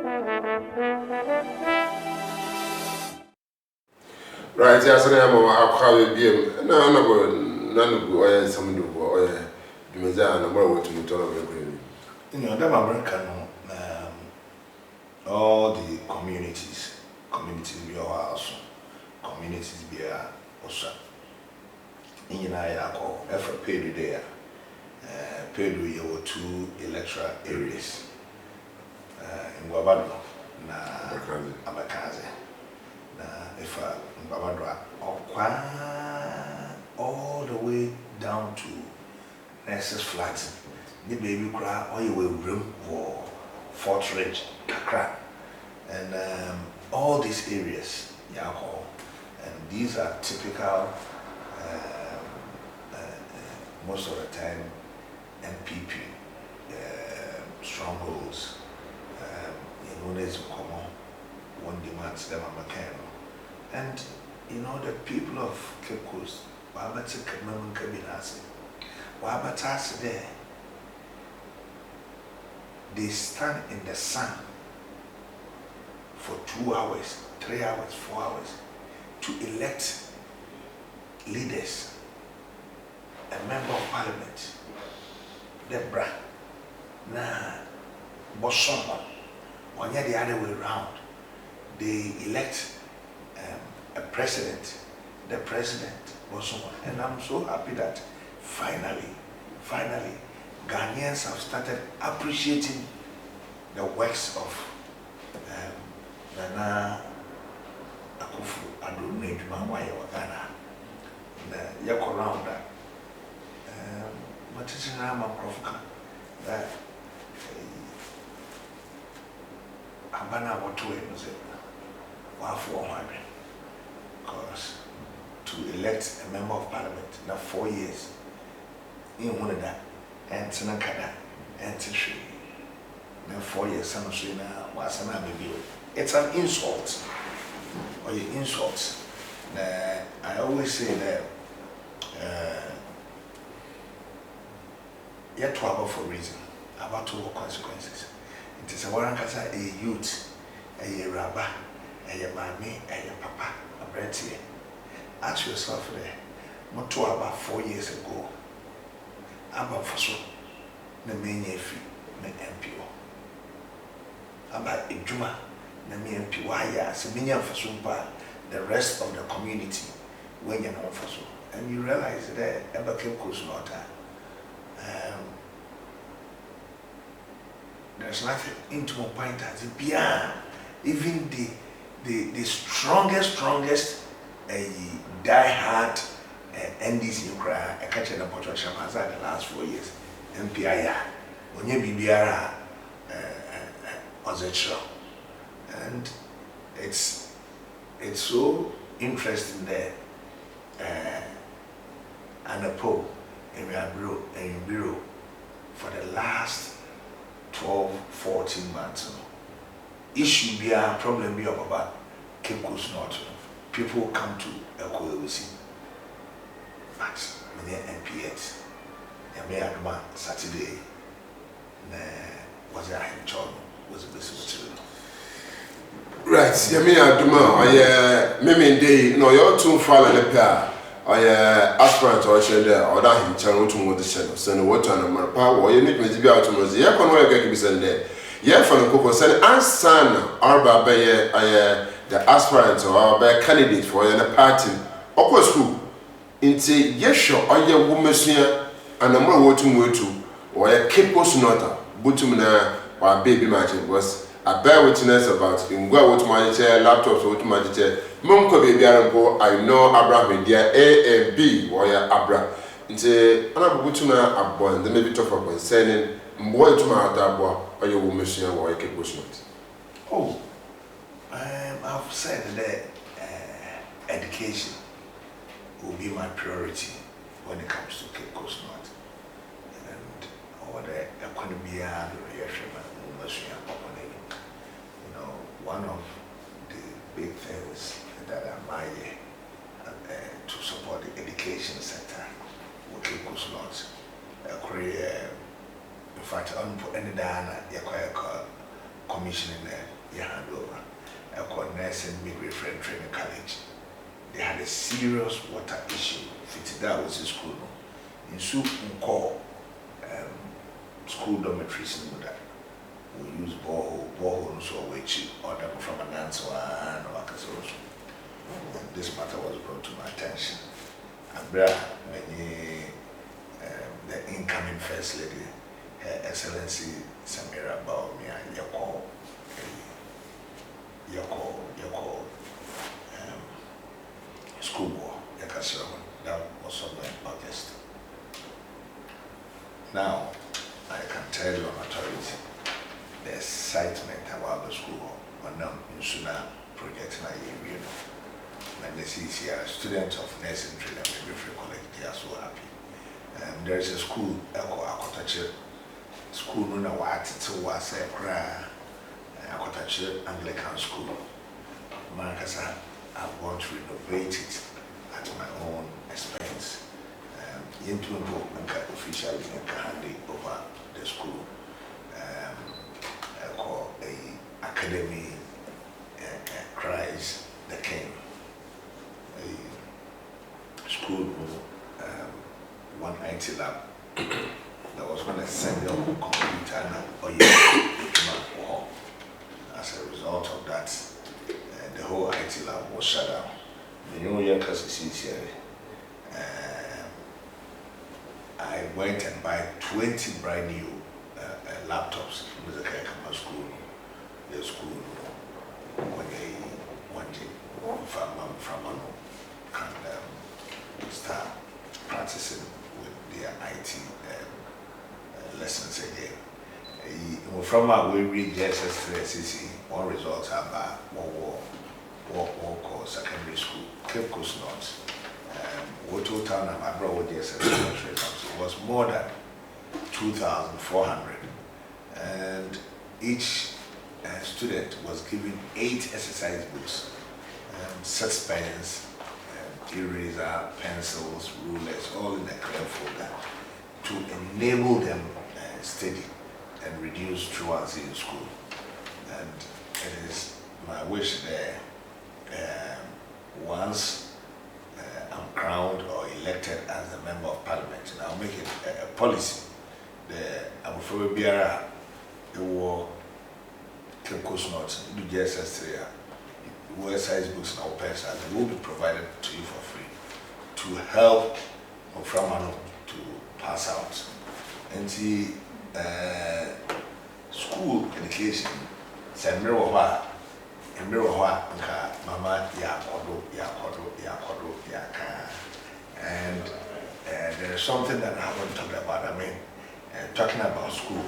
Right, yes, I am a crowded game. None of you some do or you may say, I'm going to tolerate. You know, them American, all the communities be our house, communities be our also. In I call effort paid there. Paid we have 2 electoral areas. In Wabado, na Amakaze. Na if Babadra all the way down to Nexus Flats. The baby cry or you will room for Fort Ridge, Kakra, and all these areas, Yako, and these are typical most of the time MPP strongholds. You know, there's common one demands them a and you know the people of Cape Coast, Wabata Kamam Kabinasi, Wabata there. They stand in the sun for 2 hours, 3 hours, 4 hours to elect leaders, a member of parliament, Debra, na Boson, or the other way around. They elect a president, the president, Boson, and I'm so happy that finally, Ghanaians have started appreciating the works of Nana Akufo-Addo Nedjuma Waye wa Ghana. Yako round that. But it's not my profka that Abana Watuwe was it. Because to elect a member of parliament now 4 years, in one of that. And Tinakada and Tishi. Now 4 years, some of you was an baby. It's an insult. Or you insult. I always say that yet to about for a reason, about 2 consequences. It is a warankasa a youth, a rabba, a mammy, a papa, a bread. Ask yourself there, not to about 4 years ago. About for so, the main free, the MPO. About a Juma, the main MP, why, yes, a million for Sumpa, the rest of the community, when you're not for so. And you realize that ever came close not there's nothing into my point as beyond even the strongest die-hard NDC cry, I catch an opportunity the last 4 years. MPI, when you BBR, and it's so interesting there. And a poll in bureau for the last 12-14 months. Issue be a problem be about Cape Coast North. People come to a coalition. But many MPs, I may have Saturday, was a John was a basic material. Right, you mean Mimi Day, no, you're too far in the pair. Aspirant or there, or that him channel to the channel, send water and my power, you need me to be out to Mosey. I can't work at send there. Yeah, from the Coco send and son, Arba by the aspirant or by candidate for a party. Of course, who? Into Yesho or your woman and a more water to or a capos nota, Butumina or baby magic was. I bear witness about in go with my chair, laptops with my chair. Monko baby I know Abraham dear A and B warrior Abra. Into Anabutuna abon, the maybe talk about sending boy to my dabo or your woman or a capos not. Oh, I've said that education will be my priority when it comes to Cape Coast North. And over there, I'm going to be a one of the big things that I admire to support the education sector with Cape Coast North. In fact, I'm putting any down at your commission in there. you hand over. I called nursing midwifery training college. They had a serious water issue. That was in school. In soup and call school dormitories in that. We use boreholes so which or them from an answer and this matter was brought to my attention. And many the incoming First Lady, Her Excellency Samira Baumia Yako school board, that was somewhere in August. Now, I can tell you on authority the excitement about the school on them in Suna project na area. When they see here students of nursing training and midwifery college, they are so happy. There is a school, Akotache school, no know what it was a cry, Akotache Anglican school. Marcasa, I want to renovate it at my own expense. Into officially handing over the school. I call a academy cries the king. A school one IT lab that was going to send your computer or your as a result of that, the whole IT lab was shut down. The new year is here. I went and buy 20 brand new laptops in the Kekama school. The school, when they wanted from can start practicing with their IT lessons again. From our we read JSS3 one results about one secondary school, Cape Coast North. Total town I brought with JSS it was more than 2,400, and each student was given 8 exercise books, 6 pens, eraser, pencils, rulers, all in a clear folder to enable them study and reduce truancy in school. And it is my wish there, once I'm crowned or elected as a member of Parliament, and I'll make it a policy. I will probably be a war, Cape Coast North, do JSS 3, size books and our pencils, they will be provided to you for free to help Oframano to pass out. And see, school education, San Mirror, and Mirror, Mama, and there is something that I haven't talked about. I mean, talking about school,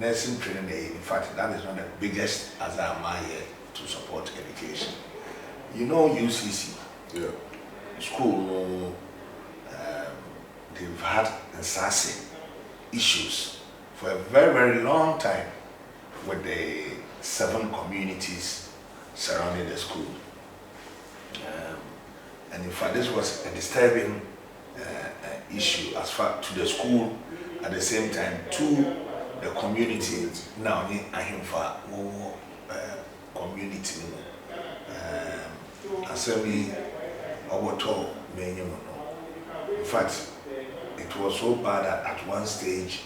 nursing training, in fact, that is one of the biggest as I am here to support education. You know, UCC, yeah. School, they've had incessant issues for a very, very long time with the 7 communities surrounding the school. And in fact, this was a disturbing issue as far to the school, at the same time to the community. Now, I am for community. In fact, it was so bad that at one stage,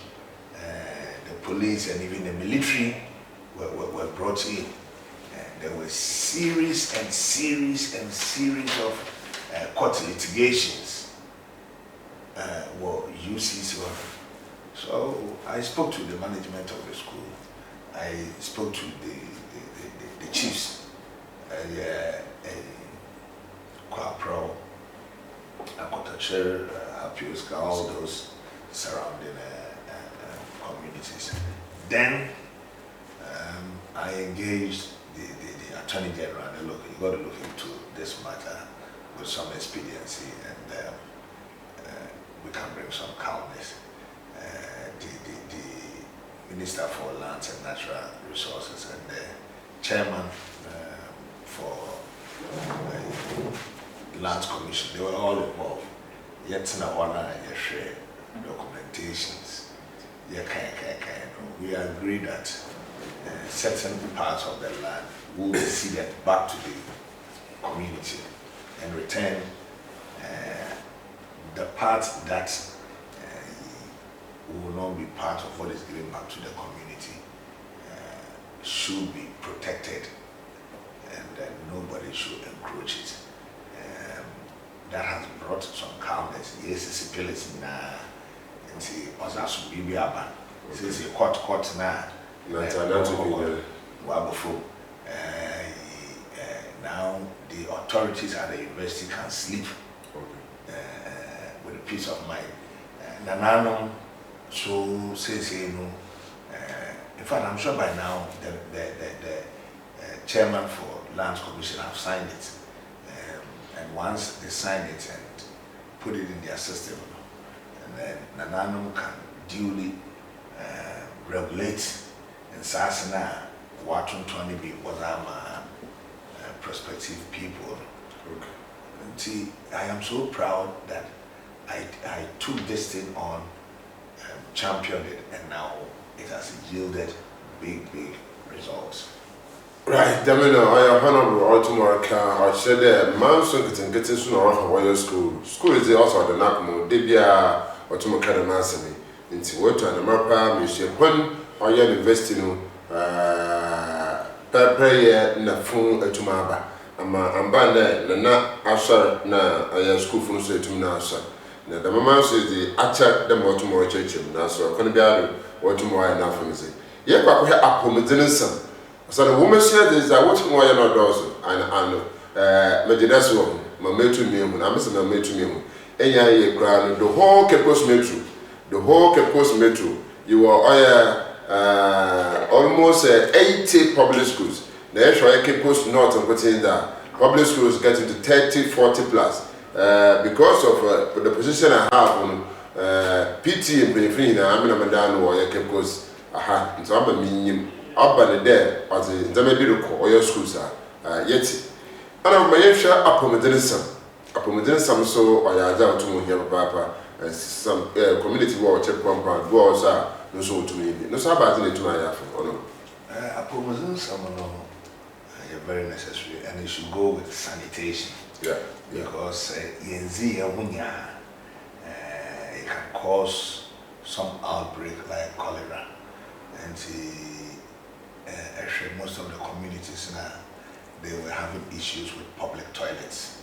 the police and even the military were brought in. There were series of court litigations were UCs. So I spoke to the management of the school. I spoke to the chiefs, Kwapro, Akotache, Hapiuska, all those surrounding communities. Then I engaged the Attorney General and look, you got to look into this matter with some expediency, and we can bring some calmness. The Minister for Lands and Natural Resources and the Chairman for the Lands Commission, they were all involved. Yet, we we agree that certain parts of the land will be ceded back to the community and return the part that will not be part of what is given back to the community should be protected, and that nobody should encroach it. That has brought some calmness. Yes, it's a place now. And see, also be about. Since a court now. Now the authorities at the university can sleep with a peace of mind. Nanano, so says you know. In fact, I'm sure by now the chairman for Lands Commission have signed it. And once they sign it and put it in their system, and then Nanano can duly regulate and Sasana watching 20 people prospective people. Okay. And see, I am so proud that I took this thing on, championed it, and now it has yielded big results. Right, Damino, I am honorable tomorrow. I said that man getting soon or your school. School is also the Nakmo, Debia, or Tomaka Massami. Into what and the Mapa, Monsieur Pun, or your investing prayer na phone etumaba. I'm banned, na asher na a school phone so etumina asher. Now the mama says the attack the more tomorrow church, now so I can't be out what tomorrow and after me say. Yeah, but we have a so the woman said is that what more not does and Medina's woman, my mate to me, I'm missing my mate to me. And ya crown the whole Capos Metro, the whole Capos Metro. You are almost 80 public schools. The extra Capos North and putting that public schools getting to 30-40 plus because of the position I have on PT and Benefina. I'm in a Madame or Capos. Aha, and so I'm a minimum. Up by the day, as the Zamebiro or your schools are yet. And I'm my share up on the some so I are down to here, Papa, and some community war check compound wars are no so to me. No sabbat to my afternoon. Upon some very necessary, and it should go with sanitation. Yeah, because Yenzi it can cause some outbreak like cholera, and actually most of the communities now they were having issues with public toilets.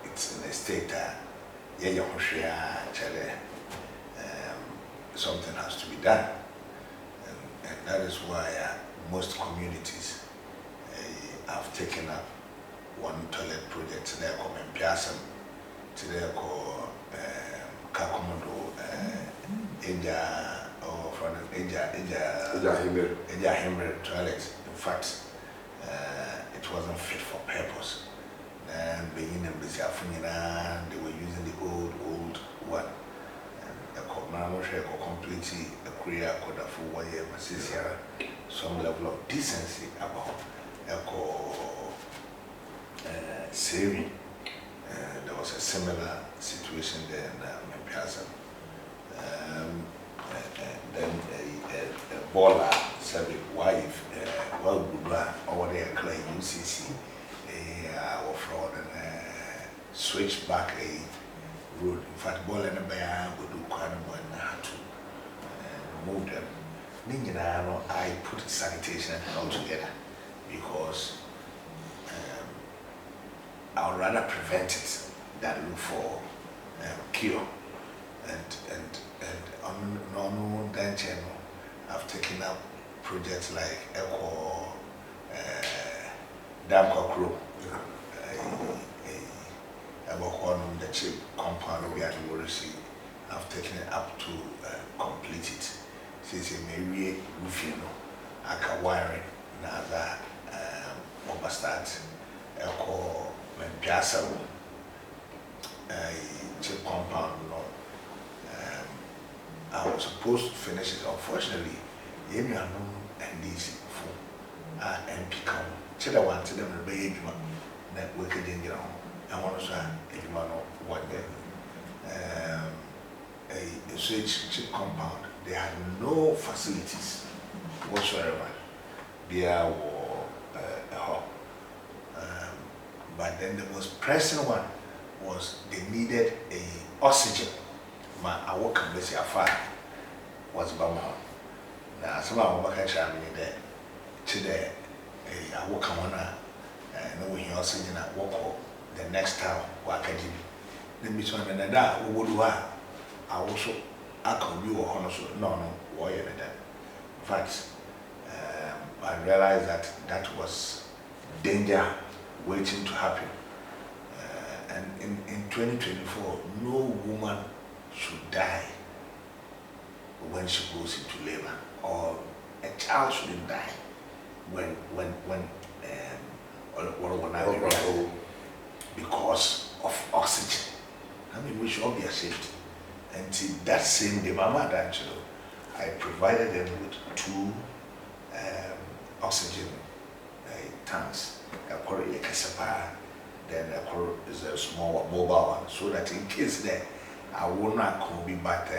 It's in a state that something has to be done, and that is why most communities have taken up one toilet project. Today called Piazza, today called Kakomodo, India. Or from India Himmer toilet. In fact, it wasn't fit for purpose. And being in Bisiafunina, they were using the old one. And a commemoration completely a career could afford 1 year, some level of decency about saving. There was a similar situation there in Piazza. Then a baller said, wife, well, over there, clay UCC, or fraud and switch back a road. In fact, ball and a bear would do quite a one to move them. I put sanitation all together because I would rather prevent it than look for cure. And on that channel, I've taken up projects like Echo Dam Crow, about the chip compound we had to receive. I've taken it up to complete it. Since it may be roofing, I can wire it now that overstart Echo Piazza chip compound. I was supposed to finish it. Unfortunately, you know, and these for MP come. Children want to them to be that wicked in your own. I want to say, if you know one day, a switch chip compound they had no facilities whatsoever. There were a home. But then the most pressing one was they needed a oxygen. I work in this affair was Bama. Now, some of my catch me there today. I work on no way oxygen at work the next town, Wakajim. Then between and that, who would I also I can be no, why that. In fact, I realized that was danger waiting to happen. And in 2024, no woman should die when she goes into labor, or a child shouldn't die when because of oxygen. I mean, we should all be ashamed. Until that same day, Mama actually, I provided them with 2 oxygen tanks. Then is a small mobile one, so that in case there, I will not come be but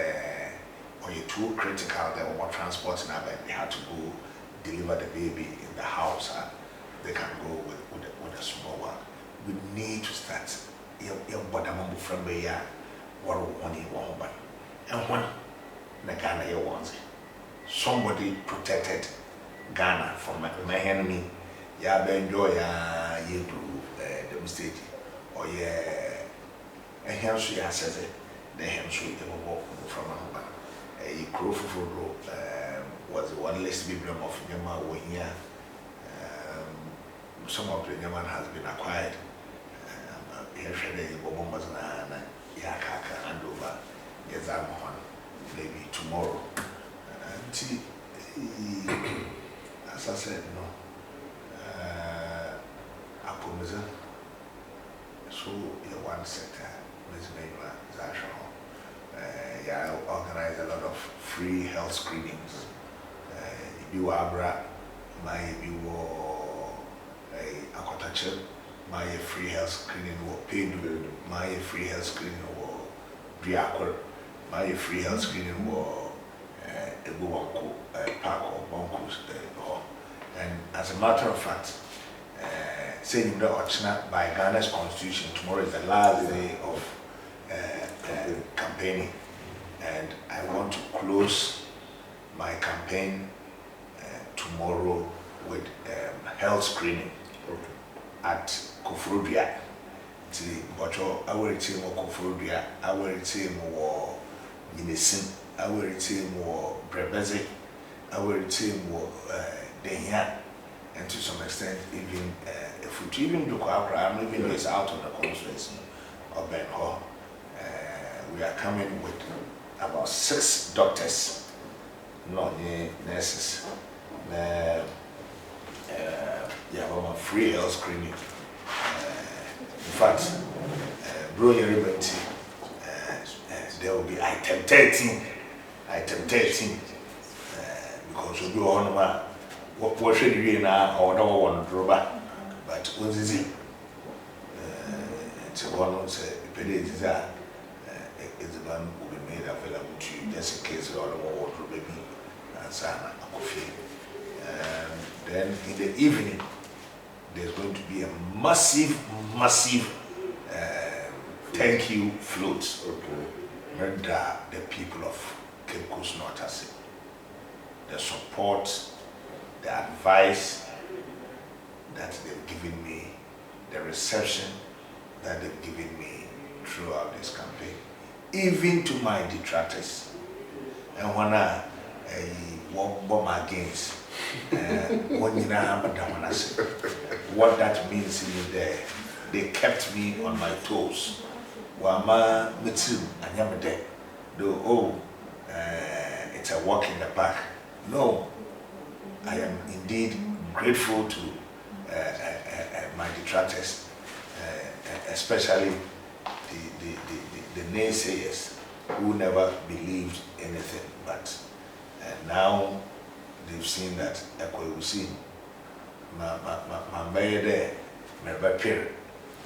when you're too critical, they were transporting up and they had to go deliver the baby in the house. They can go with a small one. We need to start. Your bottom from where you are, what one you want, and one the Ghana you want. Somebody protected Ghana from my enemy. Yeah, enjoy you do the mistake, or yeah, and here she says it. The hem sweet walk from a crow for was the one list biblium of Yama here. Some of the Yaman has been acquired. Here, Bombas and Yakaka and over Yazamon, maybe tomorrow. As I said, no. Apomisa. So, one sector, Ms. Manuel Zashon. I organize a lot of free health screenings. You Abra, my aquaculture, my free health screening or paid, my free health screening or Briacor, my free health screening or a Buanko, Park or Boncos. And as a matter of fact, saying that by Ghana's constitution, tomorrow is the last day of campaigning, and I want to close my campaign tomorrow with health screening at Kofurudria. Our team or Kofurudria, our team or Minesim, our team or Brebeze, our team or Denya, and to some extent, even if we even do I'm even is out of the conference of Ben Hall. We are coming with about 6 doctors, not nurses. Yeah, free health screening. In fact, brilliant liberty. There will be item 13. Item 13. Because we'll be on what should you now or no one drawback. But what is it? It's one who said, the man will be made available to you just in case you don't know what baby and Sana coffee. Then in the evening, there's going to be a massive thank you float. Render the people of Cape Coast North the support, the advice that they've given me, the reception that they've given me throughout this campaign, even to my detractors. And when I bomb against what that means is they kept me on my toes. Wama mitim anyamede. Though it's a walk in the park. No, I am indeed grateful to my detractors, especially the naysayers who never believed anything, but now they've seen that we've seen my mayor there, my period,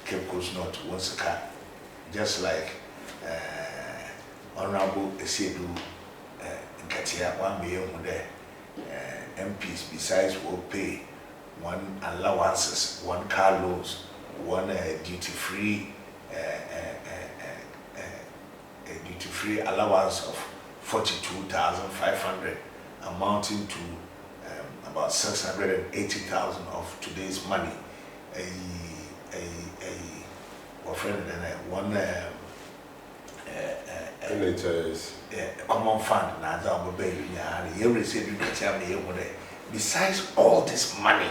Cape Coast North once a car, just like Honorable Esiedu Katia, 1 million MPs besides will pay one allowances, one car loans, one duty-free allowance of 42,500, amounting to about 680,000 of today's money. Common fund. Besides all this money,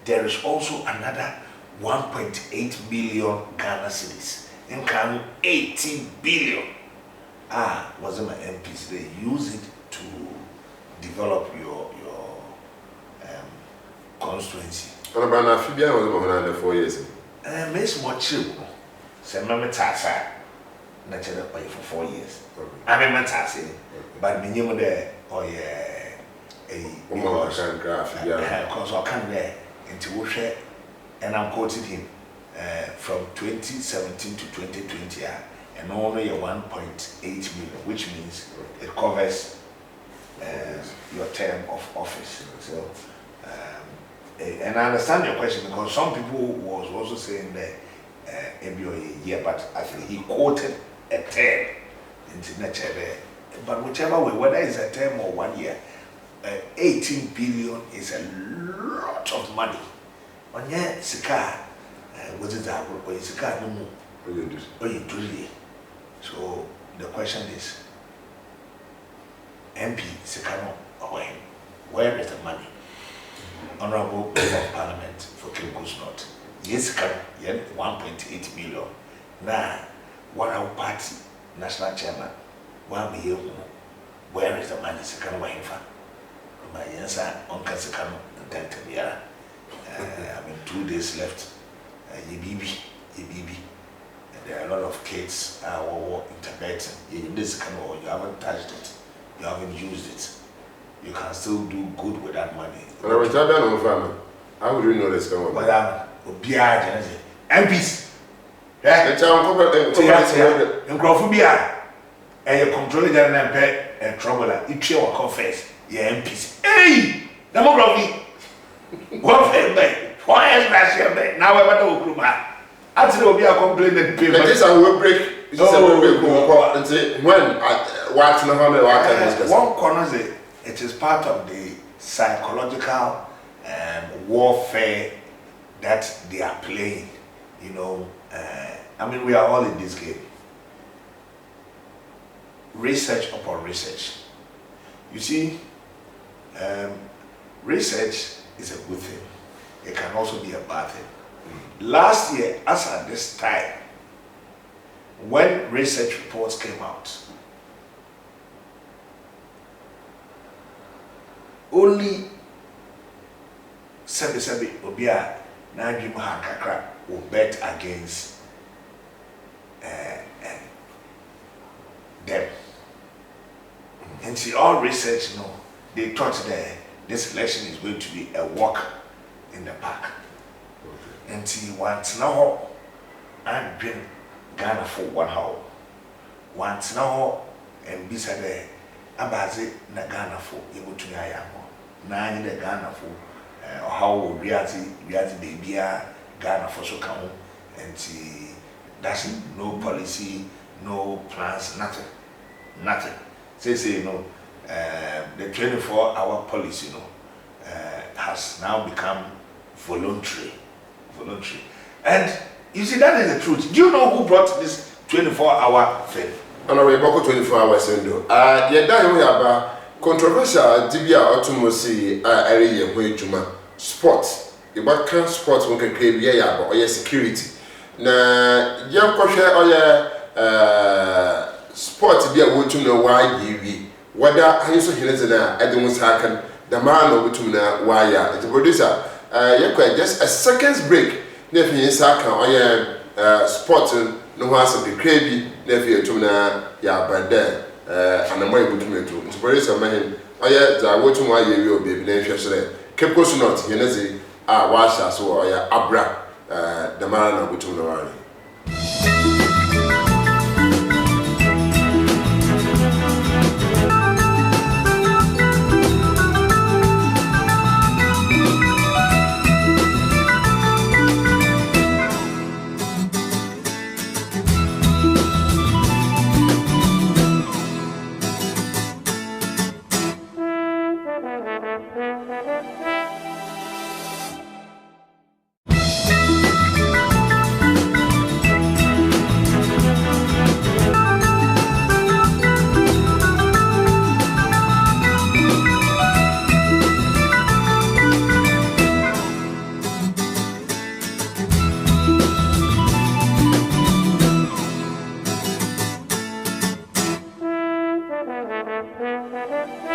there is also another 1.8 billion Ghana cedis. In Kano, 80 billion. Wasn't my MPs? They use it to develop your constituency. And about Fibia was over 4 years. Miss Mochu, say Mamma Tassa, natural pay for 4 years. I remember Tassi, but minimum there, or a woman can graph, because I can't there into Wushe, and I'm quoting him from 2017 to 2020, and only a 1.8 million, which means it covers your term of office. So, and I understand your question because some people was also saying that maybe a year, but I think he quoted a term into nature there. But whichever way, whether it's a term or 1 year, 18 billion is a lot of money. On your Sika, what is that? Or Sika no more? Oh, you do it. So the question is, MP Sika no away. Where is the money? Honorable Member of Parliament for Kirikos North. Yes, 1.8 million. Now, one our party national chairman, 1 million. Where is the money? Second way for my answer on Casacano and Tantamia. 2 days left. Yibibi. And there are a lot of kids interpreting. In this canoe, you haven't touched it, you haven't used it. You can still do good with that money. When I retire on farmer, how would you know this going on? Madam, MPs. The town corporate and Crawfobia, and you control it and pay and trouble. If you are confess, your MPs. Hey, demography. What fair? Why is last year? Now I want to group. Actually, will be a complaining people. But this I will break. This is a will break and say when what's the hammer? One corner say it is part of the psychological warfare that they are playing. You know, I mean, we are all in this game. Research upon research. You see, research is a good thing. It can also be a bad thing. Last year, as at this time, when research reports came out, only 77 Obia Najim Hankakra will bet against them. And see, all research, they thought that this election is going to be a walk in the park. And see, once now, I've been Ghana for 1 hour. Once now, and beside there, Abazi na Ghana for able to Yayamo. Nine the Ghana for how reality baby Ghana for so come and see that's no policy, no plans, nothing. Say the 24-hour policy has now become voluntary. And you see, that is the truth. Do you know who brought this 24-hour thing? No, we about 24 hours window. Yeah, that we have controversial dibia automosi area where juma sports. The back sports one can create yeah, but or security. Na yeah, kwahwe or sports bia wo tum na why yiwi. Whether hanso hineze na edemu sakan the man no tum na why ya. The producer yeah, just a seconds break. Na fi sakan or sport no has be crazy. Nefi tum na ya bande and am able to meet to very some man the wotum why you will be na hwehwere Kirikos North yeneze washa so or abra the man na wotum na wari. Yo,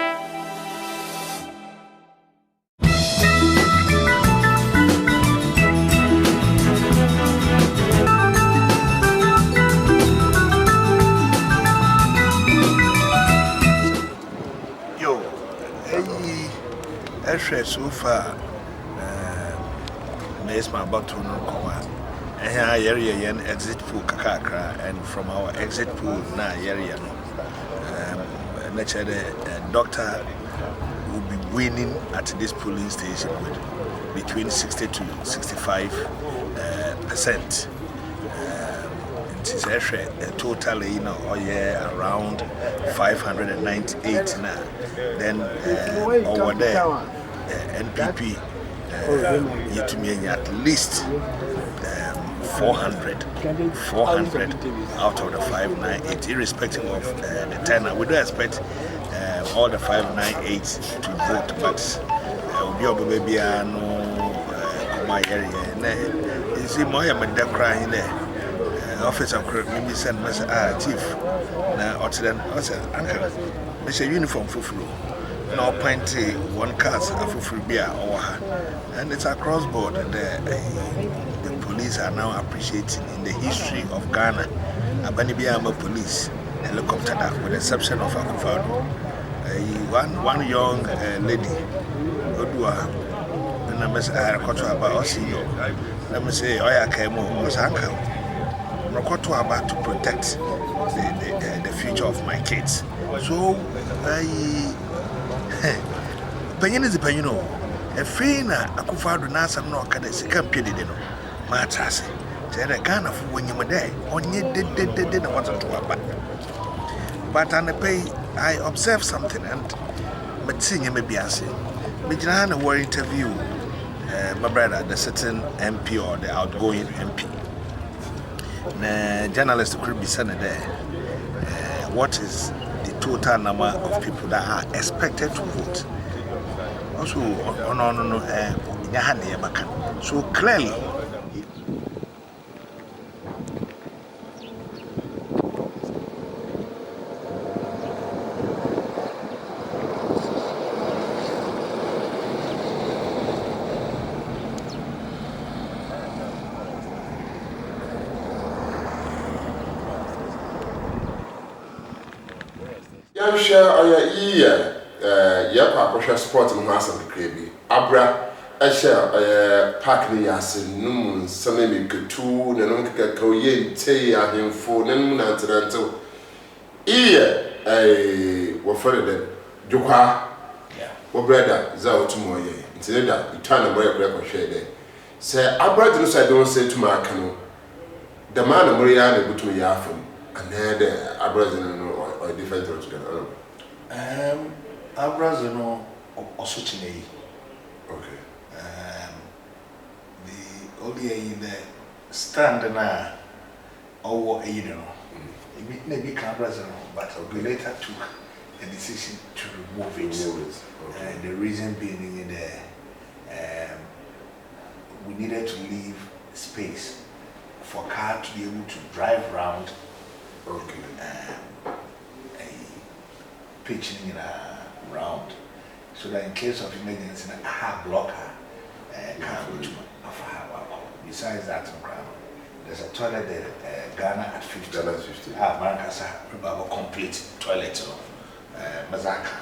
so far, Miss my back to no cover. And here, area an exit pool, kakakra, and from our exit pool, na area no. The doctor will be winning at this polling station with between 60 to 65%. It is a total, around 598 now. Then over there, NPP need to make at least 400 out of the 598, irrespective of the turnout. We don't expect all the 598 to vote, but we'll be maybe no my area. You see, my crying there. Officer maybe send message, chief. Now, or then, I said, uncle, there's a uniform for flu. Now, plenty one cast for beer or and it's across board. The police are now appreciating in the history of Ghana. Abanibiama police helicopter that, with the exception of Akufado. One young lady, Odua, and I must about Osio. Let me say, I came over, uncle. About to protect the future of my kids. So, Penny is a penny, a fina, Akufado Nasa no can see campaign. Matasi, Jere Ghana for when you were there, only did want to back. But on the pay, I observed something and Matsinya maybe I say, Mijana were interview my brother, the certain MP or the outgoing MP. The journalist could be sent there. What is the total number of people that are expected to vote? Also, so clearly. I'm sure I yeah, sport in Master Crabby. Abra, I share park me as in noon, some maybe good two, and no one can go ye, tay, and him for noon until what further Joka, what brother, Zao tomorrow, instead that you turn a break record share there. Say, Abra, I don't say to my canoe. The man of Mariana go to Yafin, and then the Abra or different altogether. Abrazano also today. Okay. The only in the stand now, or it may be Abrazano, but we later took a decision to remove it. Okay. The reason being in the we needed to leave space for car to be able to drive around. Okay. Pitching in around, so that in case of emergency, I have blocker car which besides that, there's a toilet there, Ghana at 50. Maracasa, probably complete toilet, Mazaka,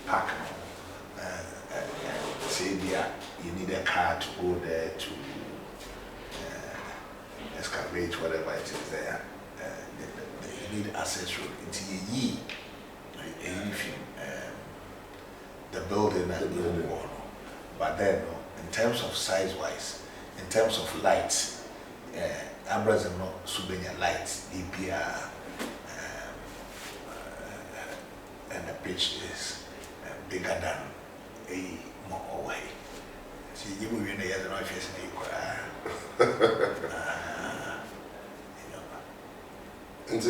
park. Say, you need a car to go there to excavate whatever it is there. You need access road into ye. The building and the wall. But then, in terms of size wise, in terms of lights, Abrazano no Subenya lights, EPR, and the pitch is bigger than a more away. See, you will be in the other office and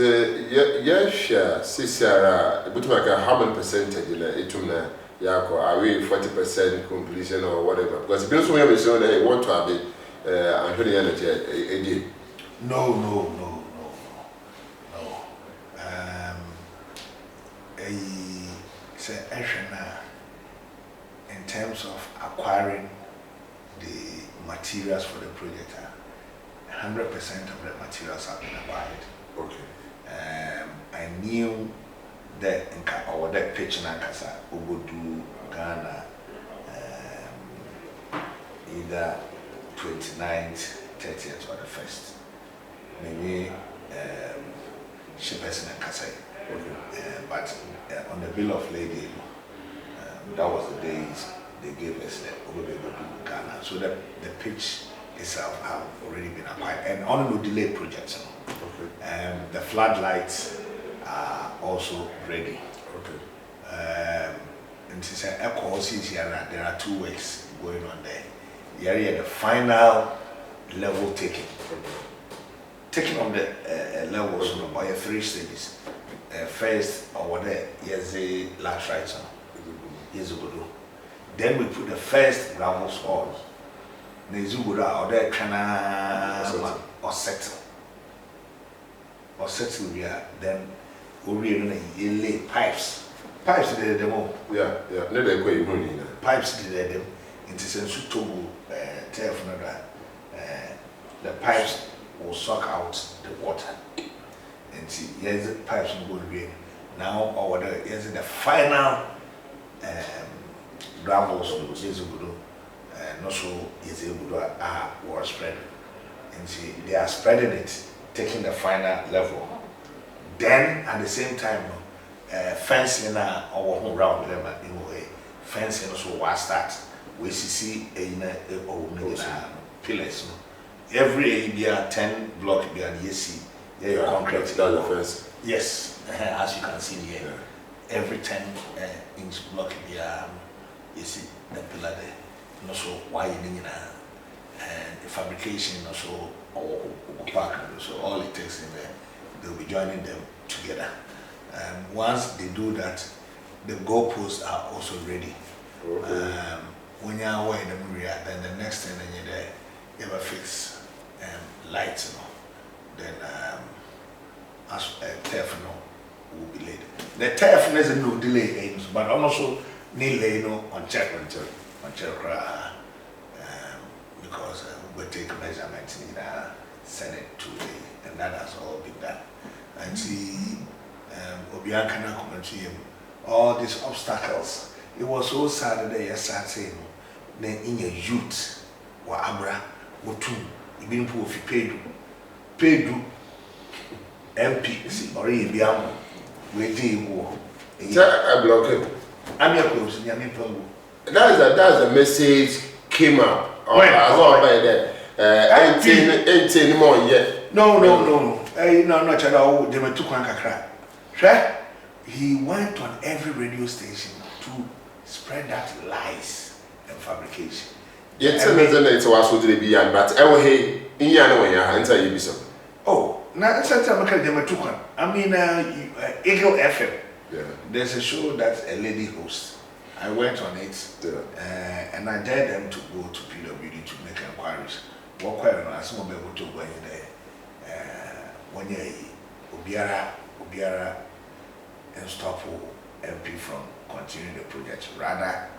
yeah, Sisara, but like how many percentage it to Yako, are we 40% completion or whatever? Because if you don't so they want to have it, and the energy, No. say in terms of acquiring the materials for the project, 100% of the materials have been acquired. Okay. I knew that or that pitch in Ankasa, Obodu, Ghana, either 29th, 30th, or the 1st. Maybe Shepherdson and Kasai. Okay. But on the bill of lading, that was the days they gave us the Obodu, Ghana. So the pitch itself have already been acquired, and on the delayed projects. Okay. The floodlights are also ready. Okay. And since there are 2 weeks going on there. Here the final level taking. Taking on the levels by 3 stages. First, or there, here's the last right now. Years ago. Then we put the first gravel scores. Nezugura or there can or settle. Or settle here, then we lay pipes. Pipes did them. Yeah. No, they're going to Pipes did them. It is a suitable telephone. The pipes will suck out the water. And see, here's the pipes will go to now, or here's the final gravels is good. And also is able to were spread. And see, they are spreading it, taking the final level. Then at the same time, fencing our home round them in a way. Fencing also was start. We see pillars. Every year 10 block be an EC. Yeah, concrete. That's the first. Yes, as you can see here. Yeah. Every 10 inch block be you see the pillar there. And also widening and the fabrication also park. So all it takes in there, they'll be joining them together. Once they do that, the goalposts are also ready. Okay. When you're away in the area, then the next thing then you're there, you ever fix lights, then as turf will be laid. The turf is no delay, but also need lay on check because we take measurements in send it to the, and that has all been done. And see, Obiankana commentary, all these obstacles. It was so sad that I started saying, then in your youth, or Abra, or two, even if you paid MP, or Ibiam, we did war. I block it. I'm your close, Yamin Pongo. That's a message came up. When? I saw by that. 18 more yet. No. No, not at all. They were too crank. He went on every radio station to spread that lies and fabrication. Yet, it's also to the beyond, but I will hey, in Yana, answer you be so. Oh, now it's a time I mean, Eagle FM. Yeah. There's a show that a lady hosts. I went on it, and I dared them to go to PWD to make inquiries. What query no some be able to go in there. When you Obiara and stop MP from continuing the project. Rather,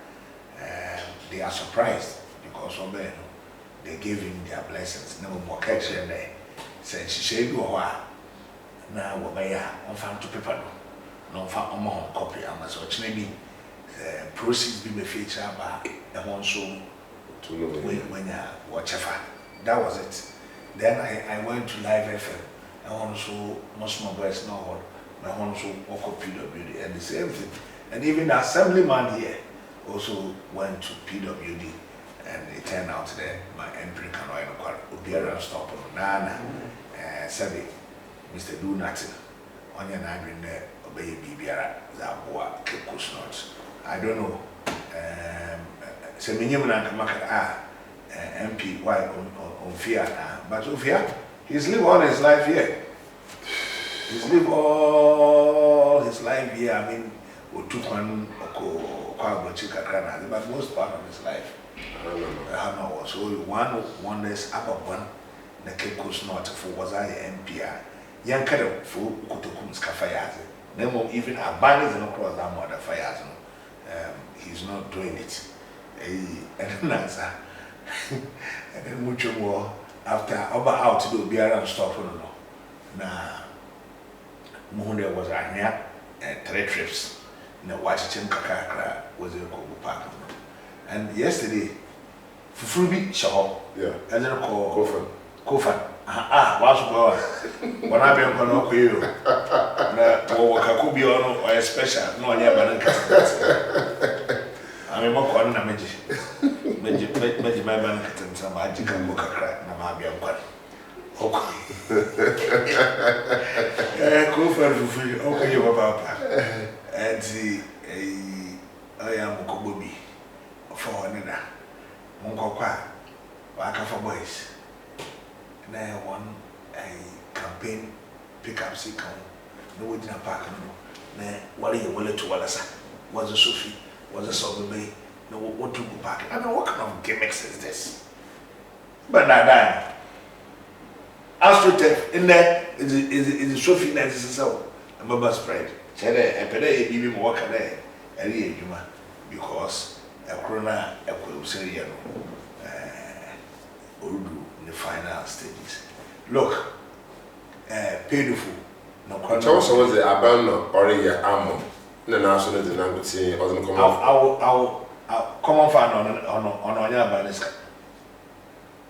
they are surprised because they gave him their blessings. No more catch in there. Since she said, "You are now we on found to paper no found on my copy. I must watch maybe proceeds be feature about a one so to know when you watch. That was it. Then I went to Live FM. I want to most more boys now. I want to walk up PWD and the same thing. And even the assemblyman here also went to PWD, and it turned out that my entry can be a stop on Nana, Sabi, Mr. Do Nothing, on your nine there, obey BBR, Zabua, Kikos Notes. I don't know. Seminium and Kamaka MP, why on fear, but Sophia, he's lived all his life here. He's lived all his life here. I mean, we took one but most part of his life. I don't know. So one wonders about one, the Kikos not for was I MPR. Young kind of fool Kutukum's Cafayaz. Even a ban is not cross that mother fires. He's not doing it. And answer. And then much more after out to do be around stop no. Now, Mohunde was here 3 trips. Now, Washington Kakakra was in Kobu Park. And yesterday, Fufubi Shaw, Yeah. as I call Kofan. Kofan. When I be on Konoku, Wakakubi or a special, no, yeah, but I mean, more corner magic. Magic, my man, and some magic and book a crack, and I'll be on one. Kofan, okay, you papa. And see, I am Kobubi for another. Monkoka, Waka for boys. Now one a campaign pick up sick no wood in a park. No, what are you willing to Wallasa? Was a Sophie, was a Sober no what to go back. I mean, what kind of gimmicks is this? But not that. AstroTurf in there is a Sophie that is so a mobile spread. Cheddar and Pede, even walk there, and Yuma, because a corona, a Quilserian, Urdu. The final stages. Look, painful. No question. Also, was the Abano or a Ammo? The national dynamic or the common. I'll come on your baniska.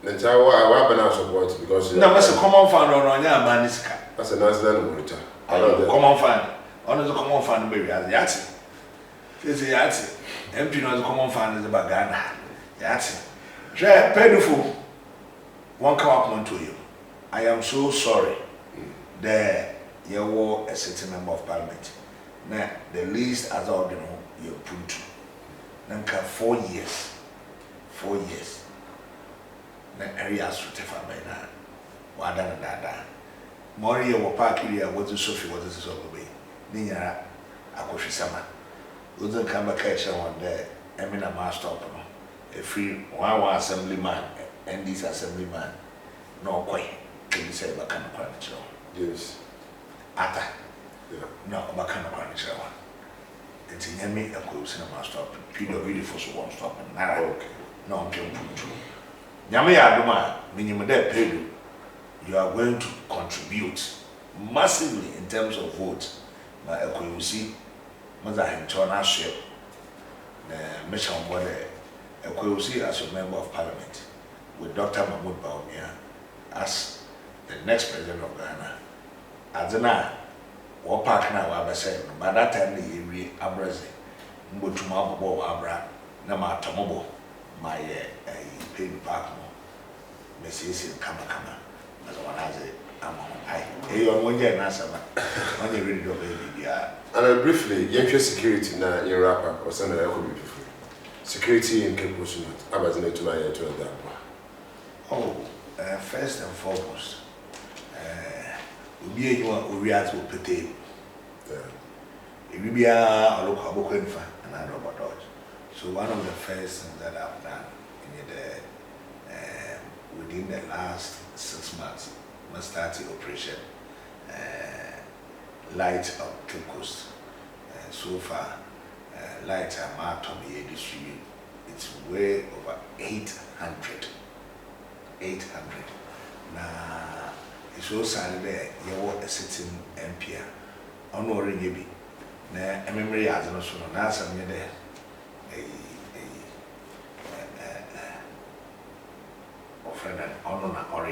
The tower I weapon out support because no, that's a common fan on your baniska. That's a nice little monitor. I don't common fan. On the common fan, baby, as Yati. It's a Yati. Empty no common fan is a bagana. Yati. Painful. One come up to you. I am so sorry that you were a sitting member of Parliament. Now, the least as I know, you put to. Then 4 years. 4 years. Then areas to Tefa by now. Wada and Dada. Moria were park here, what the Sophie was this over me. Nina, Akoshi Sama. Wouldn't come back catch one there. Emina master a free one assemblyman. And this assemblyman, no quite can you say Bacana Cranicho? Yes. Ata. Yeah. No, Bacana Cranicho. It's in Yemi, a cool cinema stop. Peter really for so one stop and now. Okay. No, I'm just true. Yami Aduma, minimum there, Pedro, you are going to contribute massively in terms of votes. But a cool see, Mother and Chona share the mission whether a cool see as a member of Parliament. With Dr. Mahmoud Baumia as the next president of Ghana. As now, what park now, I say, by that time, the area Abrazi, Mbutuma Bobo Abra, Nama Tomobo, my paid park, Mrs. Kama, as one has it. I'm on high. Hey, on 1 year, Nasa, when you read your baby. And briefly, young security now, your rapper or something that could be security in Cape Coast, Abazin to my year to that. Oh, first and foremost, we react to Pete. If we are a local book and I know about Dodge. So, one of the first things that I've done within the last 6 months, I started operation Light of Cape Coast. So far, Light and Martin distribute. It's way over 800. 800. Now, it's also there, you are a sitting MP. I'm not ringing. Now, a memory as an also, now, some there. A friend and honor or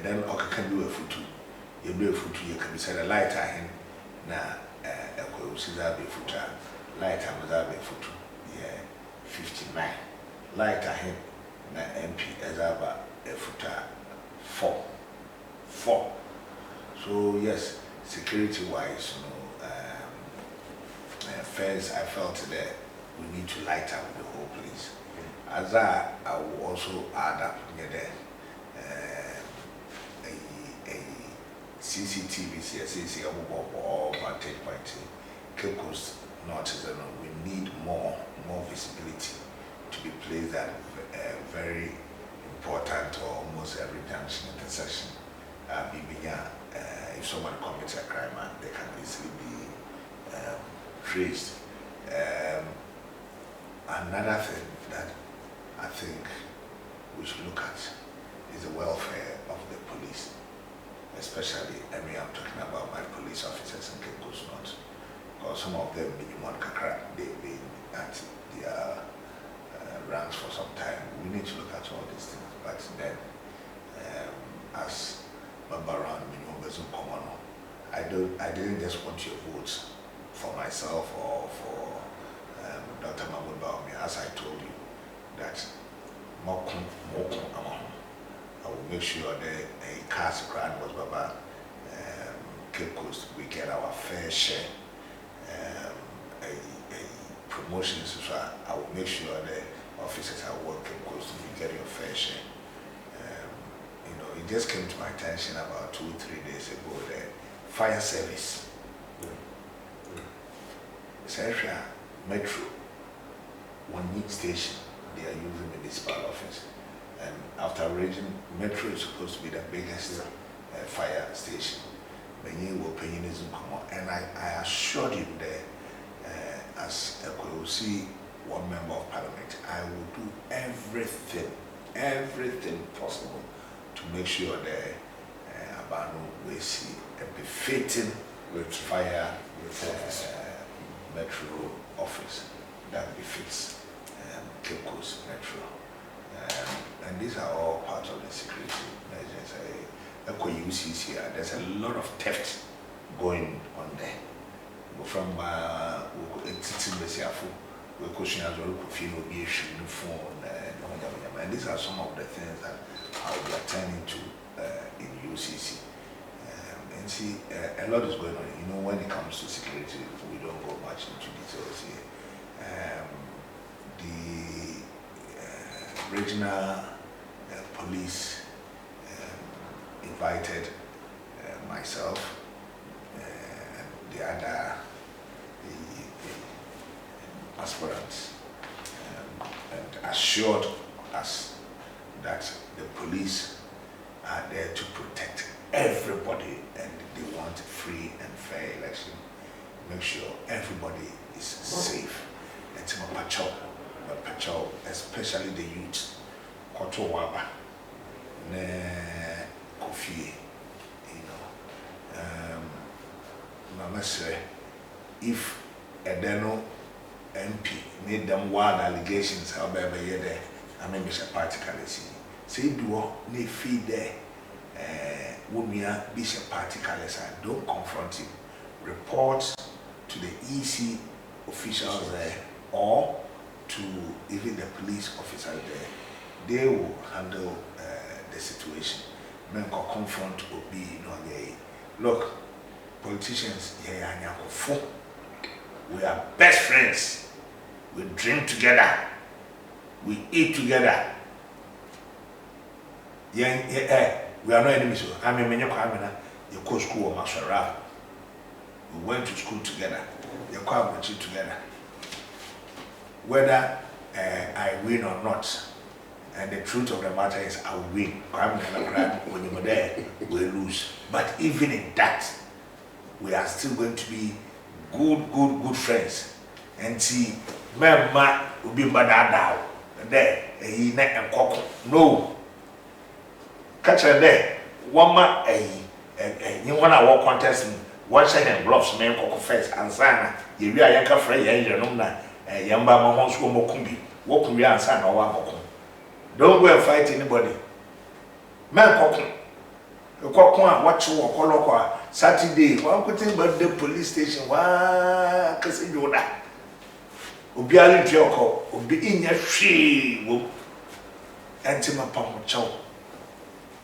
then I can do a photo. You do a photo, you can be said a light at him. Now, a consider a photo. Light was a photo. Yeah, 59. Light at him. Na MP as a footer 4. So yes, security wise, first I felt that we need to light up the whole place. As I will also add up there a CCTV, CSC, or vantage point. Cape Coast North, we need more visibility to be placed at very important or almost every junction intersection. if someone commits a crime, they can easily be traced. Another thing that I think we should look at is the welfare of the police, especially, I mean, I'm talking about my police officers in Cape Coast North, because some of them, they've been at their ranks for some time. We need to look at all these things, but then, as Babaran I didn't just want your votes for myself or for Dr. Mahmoud Baumi, as I told you, that I will make sure that a cast grand was Baba Cape Coast, we get our fair share. A promotion, so I will make sure that officers at work Cape Coast, we get your fair share. It just came to my attention about 2-3 days ago, the fire service. Central Metro, one neat station, they are using the municipal office. And after region, Metro is supposed to be the biggest fire station. Many will pay in his income. And I assured him that as a see one member of parliament, I will do everything possible to make sure that Abano will see a befitting fire Metro office that befits Cape Coast Metro. And these are all part of the security measures. There's a lot of theft going on there. From and these are some of the things that I will be attending to in UCC. And see, a lot is going on. When it comes to security, we don't go much into details here. The regional police invited myself and the other aspirants and assured us that the police are there to protect everybody and they want free and fair election. Make sure everybody is safe. And Pacho, especially the youth, Koto Waba, Kofi, Mama say, if Edeno MP made them wild allegations, however, there, I mean, Mr. Particularly, say, do ne feed there, Wumia, Bishop Particularly, don't confront him. Report to the EC officials there or to even the police officers there. They will handle the situation. Men can confront Obi, look, politicians, we are best friends. We drink together. We eat together. We are not enemies. I mean, you go school or Masharaf. We went to school together. You come with you together. Whether I win or not, and the truth of the matter is I will win. When you were there, we lose. But even in that, we are still going to be good friends. And see, Mama will be bad there. No. Catch her there. One man, you want to walk contest. One second gloves, men coco first, and Sana. You are Yanka Frey, and Yamba Mahon's Womokumbi. Walk me and Sana or don't go and fight anybody. Man coco. You watch you walk Saturday. One could think about the police station. Why, because you that. Obiali Joko, Obi in your she will enter my palm.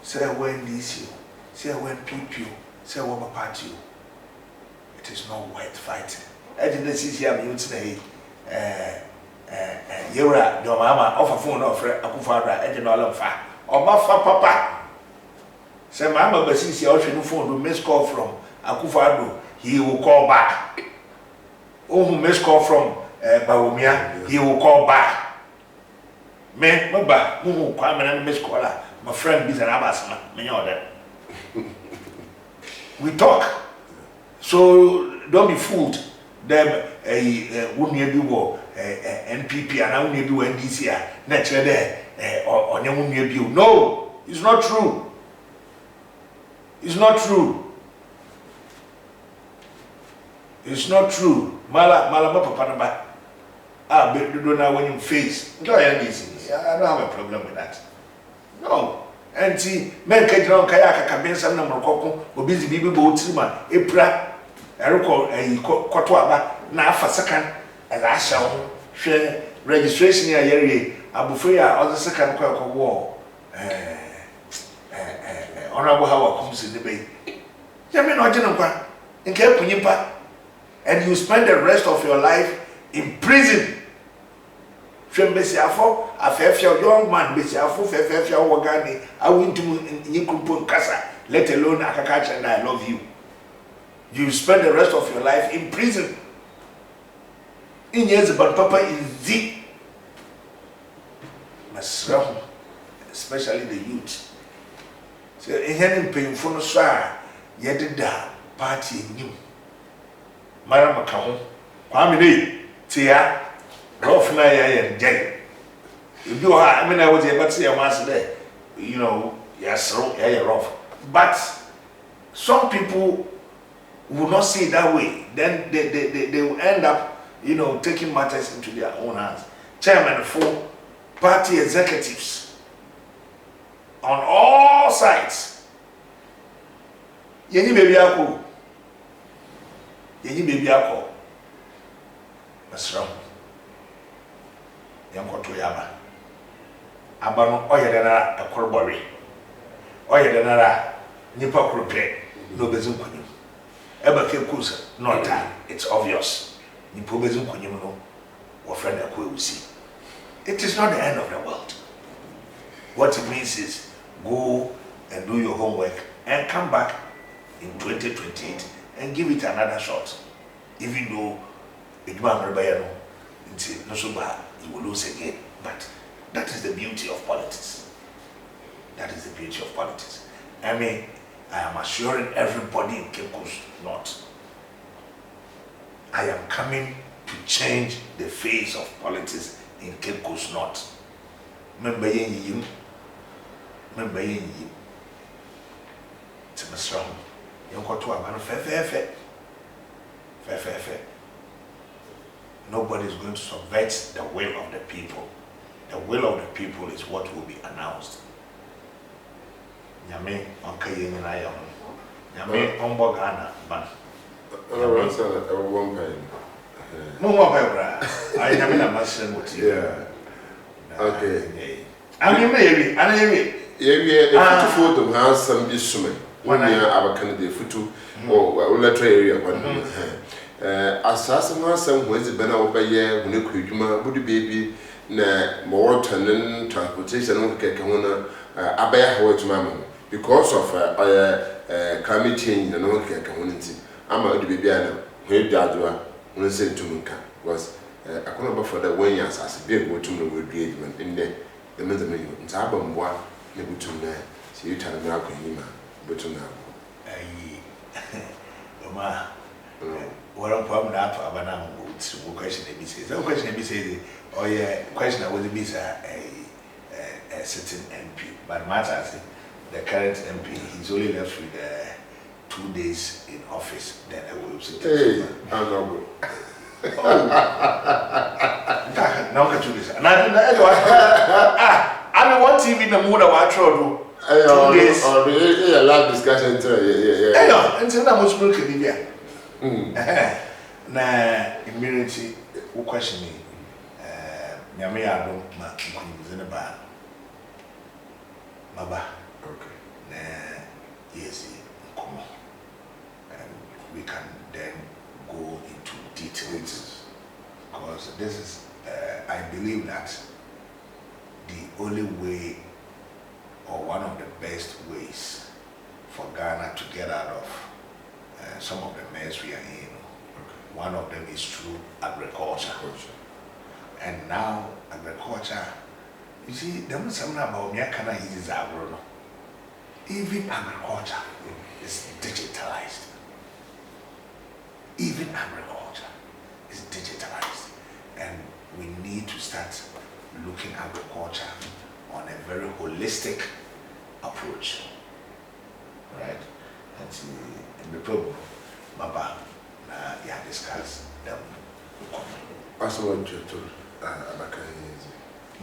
Say when this you, say when people, say what my party. It is not worth fighting. I didn't see here, say, Yura, your mama, offer phone of Akufara, I didn't know far. Or Buffa Papa. Say, Mamma, but since your phone to miss call from Akufado, he will call back. Oh, who miss call from Bawumia, he will call back. Me, Maba, who come and miss caller. My friend is an abbas, me order. We talk. So don't be fooled. Them wouldn't be war NPP and I wouldn't be NDC next year there or you. No, it's not true. It's not true. It's not true. Mala papa but do not when you face. I don't have a problem with that. No. And see, men can drown kayak can some number of coco or busy baby boats, man. Epra, I recall a quatuaba, now for second, as I shall share registration here. Abufria or the second quack war. Honorable how comes in the bay. Yamin or Jennifer, in Cape Punimpa, and you spend the rest of your life in prison. Besiafo, a fair young man, Besiafo, fair Wagani, I went to Nikumpo Casa, let alone Akakacha, and I love you. You spend the rest of your life in prison. In years, but Papa is deep. Especially the youth. So, in any painful star, yet the party new. Madame Macao, Kwame, Tia. Rough na and Jay. You do I mean I was able to see a master there. You know, yes, rough. But some people will not see it that way. Then they will end up, you know, taking matters into their own hands. Chairman for party executives on all sides. Yeni baby ako. Yeni baby ako. That's wrong. Yankoto yaba abano oyedana akorbori oyedana nipa krope no bezin kunyim eba ke kusa not it's obvious nipa bezin kunyim no wo friend akwewusi. It is not the end of the world. What it means is go and do your homework and come back in 2028 and give it another shot, even though it might be no so bad. You will lose again. But that is the beauty of politics. That is the beauty of politics. I mean, I am assuring everybody in Cape Coast North, I am coming to change the face of politics in Cape Coast North. Remember you. It's a strong. You got to a man fair. Nobody is going to subvert the will of the people. The will of the people is what will be announced. Nyame onka yenyi na ya ho. Nyame ombo Ghana ban. One son, one pain. No more bra. I nyame na masem with you. Yeah. Okay. I mean maybe. Yeah, photo has some issue. One year our candidate photo or letter area one. Assassin was some ways the banner over here when you could do baby na more turning transportation on Kakana Abaya Howard to Mamma because of climate change and all community. I'm a baby, where Dadua when I said to Munka was I couldn't for the 1 year as a big go to the engagement in the middle in Sabam one, maybe to me. So you tell me how can you, but to now. What I'm probably not for Abanam Woods, who question a says, no question a says, oh yeah, question I was a certain MP, but matters the current MP, he's only left with 2 days in office, then I will sit. Hey, I know. Now, I don't want TV in the mood of our trouble. 2 days. Or the last discussion, yeah. Until I was looking here. Na immediately we question me nyame ado ma kunyize ne ba maba okay na yes komo and we can then go into details because this is I believe that the only way or one of the best ways for Ghana to get out of some of the mess we are in. Okay. One of them is through agriculture. And now agriculture, you see, there was something about me, I cannot use agro. Even agriculture, is digitalized. Even agriculture is digitalized. And we need to start looking at agriculture on a very holistic approach. Right? And in the program, Baba, yeah, discuss them. Also, what you told Abaka is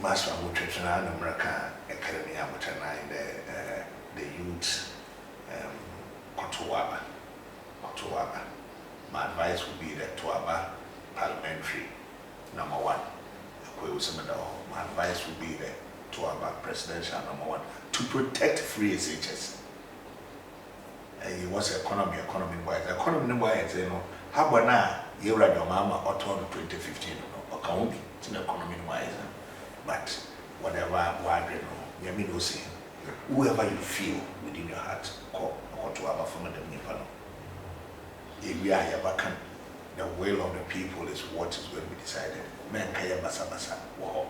Master Nutrition and American Academy, the youth, Kotuaba. My advice would be that Tuaba Parliamentary, #1. My advice would be that Tuaba Presidential, #1, to protect free SHS. And it was economy wise. Economy wise, how about now? You read your mama or 2015, or count in economy wise. But whatever, you mean, whoever you feel within your heart, call or to have a from the Nipano. If we are Yabakan, the will of the people is what is going to be decided. Men Kaya Basa, wow.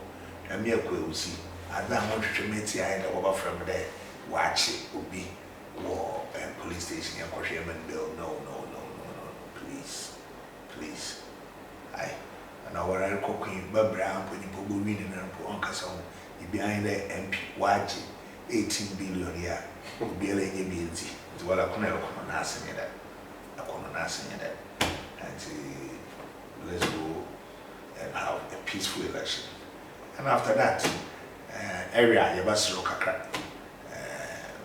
And me, we see. I don't want to meet you and over from there. Watch it will be war and police station and Koshiaman bill. No, please. And our cooking, Brown, when you put winning and put on Casson, you behind the MP, watch 18 billion here, will be a lady busy. It's what I couldn't have asking that. I couldn't ask that. And let's go and have a peaceful election. And after that, area, you must look at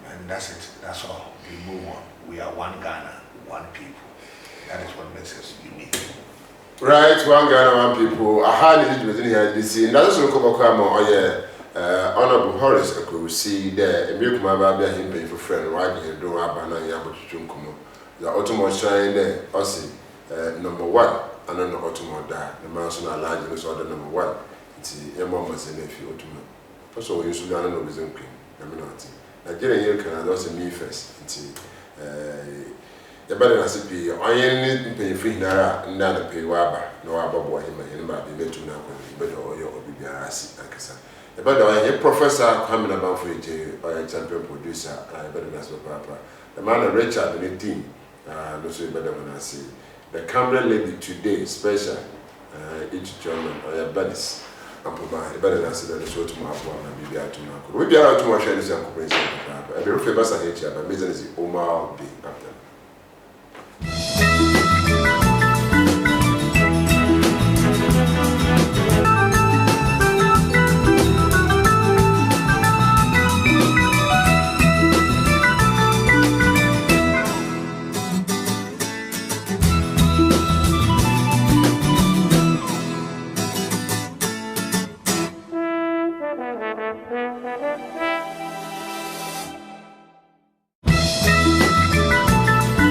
and that's it. That's all. We move on. We are one Ghana, one people. That is what makes us unique. right, one Ghana, one people. I had it within here this year. That's also Honorable Horace see there. Milk my baby, him paying for friend, right here, do Abana Yabuchunkumo. The Ottoman shine there, Ossie, #1, and then the Ottoman that the Manson Alliance is order #1. It's a moment in a few Ottoman. Also, you should know the Zunkin, Eminati. Nigerian Canada was a me first. The better recipe, I ain't paying free Nara, none pay Waba, no Abba, him and might be made to now, but or your BBRC, like I said. The better a professor coming about for you, or a champion producer, better than Papa. The man of Richard and the team, no so better when I see. The camera lady today, special, each German, or your buddies. I'm better than I said, the show to my one and be out to my. We be out to my shares and corporation. I don't feel better here, but business is Omar being captain.